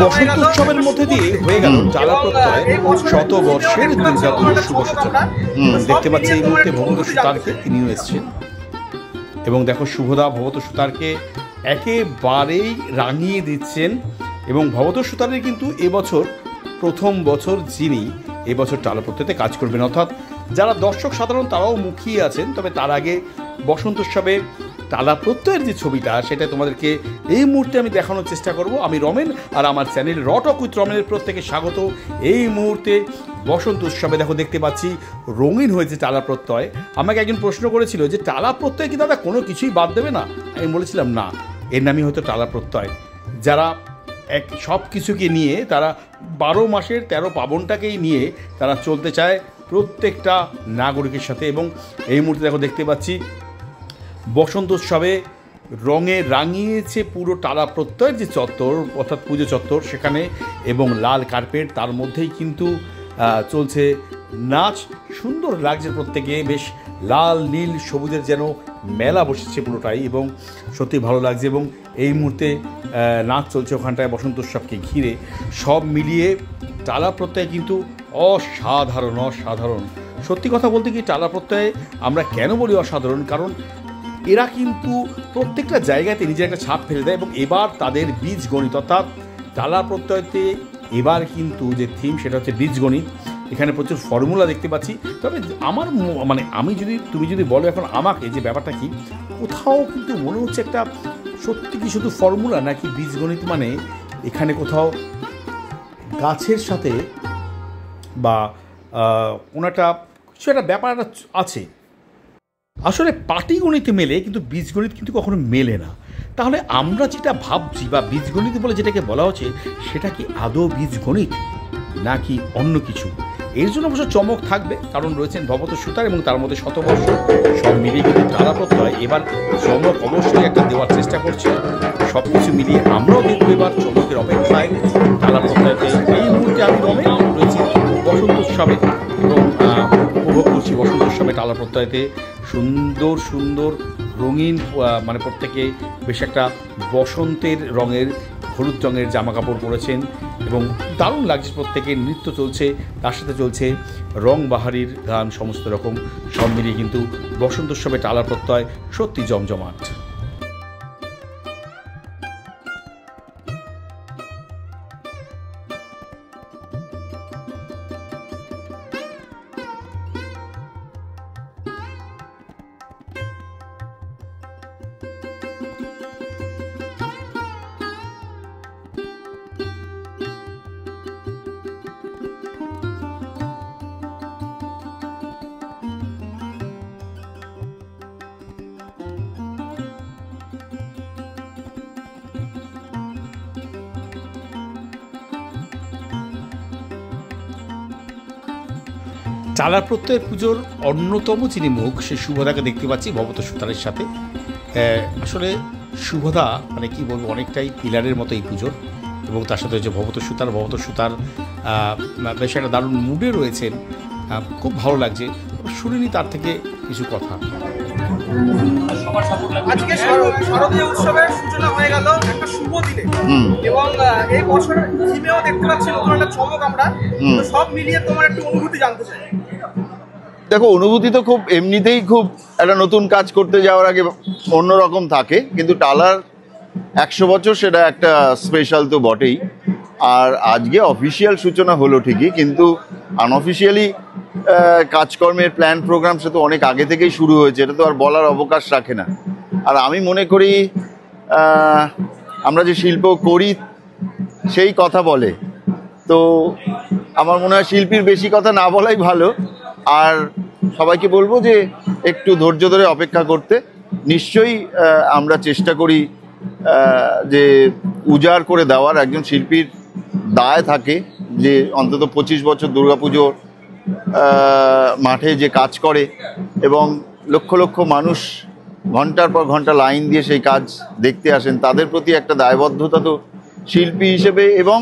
বসন্ত উৎসবের মধ্যে দিয়ে হয়ে গেল টালা প্রত্যয় শতবর্ষের দুর্গাপুজোর শুভ সূচনা। দেখতে পাচ্ছি এই মুহূর্তে ভবত সুতারকে, তিনিও এসছেন এবং দেখো শুভদা ভবত সুতারকে একেবারেই রাঙিয়ে দিচ্ছেন। এবং ভবত সুতারের কিন্তু এবছর প্রথম বছর যিনি এবছর টালা প্রত্যয়তে কাজ করবেন, অর্থাৎ যারা দর্শক সাধারণ তারাও মুখিয়ে আছেন। তবে তার আগে বসন্ত উৎসবে টালা প্রত্যয়ের যে ছবিটা সেটা তোমাদেরকে এই মুহূর্তে আমি দেখানোর চেষ্টা করব। আমি রমেন, আর আমার চ্যানেল র টক উইথ রমেনের প্রত্যেকে স্বাগত। এই মুহূর্তে বসন্ত উৎসবে দেখো দেখতে পাচ্ছি রঙিন হয়েছে টালা প্রত্যয়। আমাকে একজন প্রশ্ন করেছিল যে টালা প্রত্যয় কি দাদা কোনো কিছুই বাদ দেবে না? আমি বলেছিলাম না, এর নামই হয়তো টালা প্রত্যয়। যারা সব কিছুকে নিয়ে তারা 12 মাসের 13 পার্বণটাকেই নিয়ে তারা চলতে চায় প্রত্যেকটা নাগরিকের সাথে। এবং এই মুহূর্তে দেখো দেখতে পাচ্ছি বসন্ত উৎসবে রঙে রাঙিয়েছে পুরো টালা প্রত্যয়ের যে চত্বর, অর্থাৎ পুজো চত্বর সেখানে, এবং লাল কার্পেট, তার মধ্যেই কিন্তু চলছে নাচ। সুন্দর লাগছে প্রত্যেকে, বেশ লাল নীল সবুজের যেন মেলা বসেছে পুরোটাই, এবং সত্যি ভালো লাগছে। এবং এই মুহূর্তে নাচ চলছে ওখানটায় বসন্ত উৎসবকে ঘিরে। সব মিলিয়ে টালা প্রত্যয় কিন্তু অসাধারণ অসাধারণ। সত্যি কথা বলতে কি, টালা প্রত্যয়ে আমরা কেন বলি অসাধারণ, কারণ এরা কিন্তু প্রত্যেকটা জায়গাতে নিজের একটা ছাপ ফেলে দেয়। এবং এবার তাদের বীজগণিত, অর্থাৎ টালা প্রত্যয়তে এবার কিন্তু যে থিম সেটা হচ্ছে বীজগণিত। এখানে প্রচুর ফর্মুলা দেখতে পাচ্ছি। তবে আমার তুমি যদি বলো এখন আমাকে যে ব্যাপারটা কি, কোথাও কিন্তু মনে হচ্ছে একটা সত্যি কি শুধু ফর্মুলা নাকি বীজগণিত, মানে এখানে কোথাও গাছের সাথে বা কোনো একটা কিছু একটা ব্যাপার আছে। আসলে পাটিগণিতে মেলে কিন্তু বীজগণিত কিন্তু কখনো মেলে না। তাহলে আমরা যেটা ভাবছি বা বীজগণিত বলে যেটাকে বলা হচ্ছে সেটা কি আদৌ বীজগণিত নাকি অন্য কিছু? এর জন্য অবশ্য চমক থাকবে, কারণ রয়েছেন ভবত সুতার এবং তার মধ্যে শতবর্ষ, সব মিলিয়ে কিন্তু টালা প্রত্যয় এবার চমক অবশ্যই একটা দেওয়ার চেষ্টা করছে। সব কিছু মিলিয়ে আমরাও দেখবো এবার চমকের অপেক্ষায় টালা প্রত্যয়তে। এই মুহূর্তে আমি রয়েছি বসন্ত উৎসবে এবং উপভোগ করছি বসন্ত উৎসবে টালা প্রত্যয়তে। সুন্দর সুন্দর রঙিন, মানে প্রত্যেকে বেশ একটা বসন্তের রঙের হলুদ রঙের জামা কাপড় পরেছেন এবং দারুণ লাগছে। প্রত্যেকের নৃত্য চলছে, তার সাথে চলছে রং বাহারির গান, সমস্ত রকম সব মিলিয়ে কিন্তু বসন্ত উৎসবে টালা প্রত্যয় সত্যি জমজমাট। টালা প্রত্যয়ের পুজোর অন্যতম যিনি মুখ, সে শুভদাকে দেখতে পাচ্ছি ভবত সুতারের সাথে। আসলে শুভদা মানে কি বলবো, অনেকটাই পিলারের মতো এই পুজোর। এবং তার সাথে হচ্ছে ভবত সুতার বেশ একটা দারুণ মুডে রয়েছেন, খুব ভালো লাগছে। শুনিনি তার থেকে কিছু কথা। আজকে শারদীয় উৎসবের সূচনা হয়ে গেল একটা শুভ দিনে, এবং এই বছরের থিমেও দেখতে পাচ্ছি নতুন একটা চমক আমরা। সব মিলিয়ে তোমার একটু অনুভূতি জানতে চাই। দেখো, অনুভূতি তো খুব এমনিতেই খুব একটা নতুন কাজ করতে যাওয়ার আগে অন্যরকম থাকে, কিন্তু টালার 100 বছর সেটা একটা স্পেশাল তো বটেই। আর আজকে অফিসিয়াল সূচনা হলো ঠিকই, কিন্তু আনঅফিসিয়ালি কাজকর্মের প্ল্যান প্রোগ্রাম সে তো অনেক আগে থেকেই শুরু হয়েছে, এটা তো আর বলার অবকাশ রাখে না। আর আমি মনে করি আমরা যে শিল্প করি সেই কথা বলে, তো আমার মনে হয় শিল্পীর বেশি কথা না বলাই ভালো। আর সবাইকে বলবো যে একটু ধৈর্য ধরে অপেক্ষা করতে। নিশ্চয়ই আমরা চেষ্টা করি যে উজাড় করে দেওয়ার। একজন শিল্পীর দায় থাকে যে অন্তত 25 বছর দুর্গাপুজোর মাঠে যে কাজ করে এবং লক্ষ লক্ষ মানুষ ঘন্টার পর ঘন্টা লাইন দিয়ে সেই কাজ দেখতে আসেন, তাদের প্রতি একটা দায়বদ্ধতা তো শিল্পী হিসেবে এবং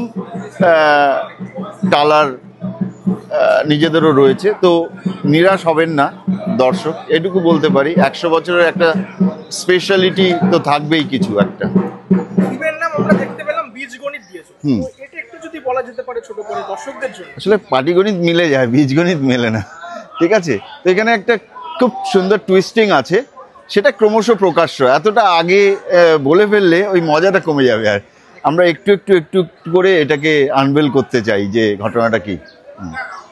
টালার নিজেদেরও রয়েছে। তো নিরাশ হবেন না দর্শক, এটুকু বলতে পারি। 100 বছরের একটা স্পেশালিটি তো থাকবেই কিছু একটা। আমরা দেখতে পেলাম বীজগণিত দিয়েছে, এটা যদি বলা যেতে পারে ছোট করে দর্শকদের জন্য। আসলে পাটিগণিত মিলে যায়, বীজগণিত মেলে না, ঠিক আছে? তো এখানে একটা খুব সুন্দর টুইস্টিং আছে, সেটা ক্রমশ প্রকাশ্য। এতটা আগে বলে ফেললে ওই মজাটা কমে যাবে, আর আমরা একটু একটু একটু একটু করে এটাকে আনভেল করতে চাই যে ঘটনাটা কি।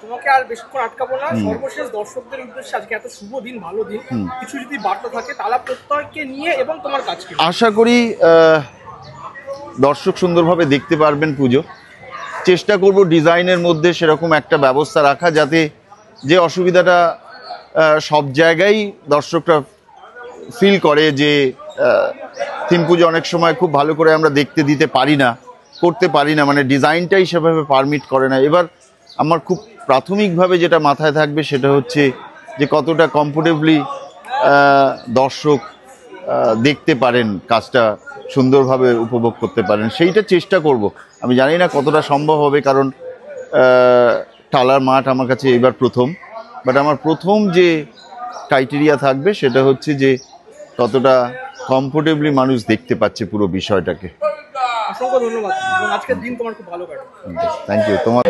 তোমাকে আর বেশিক্ষণ আটকাবো না, সর্বশেষ দর্শকদের উদ্দেশ্যে আজকে এত শুভ দিন, ভালো দিন, কিছু যদি বার্তা থাকে তালা প্রত্যয়কে নিয়ে এবং তোমার কাজকে। আশা করি দর্শক সুন্দরভাবে দেখতে পারবেন পুজো। চেষ্টা করব ডিজাইনের মধ্যে সেরকম একটা ব্যবস্থা রাখা, যাতে যে অসুবিধাটা সব জায়গায় দর্শকরা ফিল করে যে থিম পুজো অনেক সময় খুব ভালো করে আমরা দেখতে দিতে পারি না, করতে পারি না, মানে ডিজাইনটাই সেভাবে পারমিট করে না। এবার আমার খুব প্রাথমিকভাবে যেটা মাথায় থাকবে সেটা হচ্ছে যে কতটা কমফোর্টেবলি দর্শক দেখতে পারেন, কাজটা সুন্দরভাবে উপভোগ করতে পারেন, সেইটা চেষ্টা করব। আমি জানি না কতটা সম্ভব হবে, কারণ টালার মাঠ আমার কাছে এবার প্রথম। বাট আমার প্রথম যে ক্রাইটেরিয়া থাকবে সেটা হচ্ছে যে কতটা কমফোর্টেবলি মানুষ দেখতে পাচ্ছে পুরো বিষয়টাকে। অসংখ্য ধন্যবাদ, এবং আজকের দিন তোমার খুব ভালো কাটে। Thank you. তোমার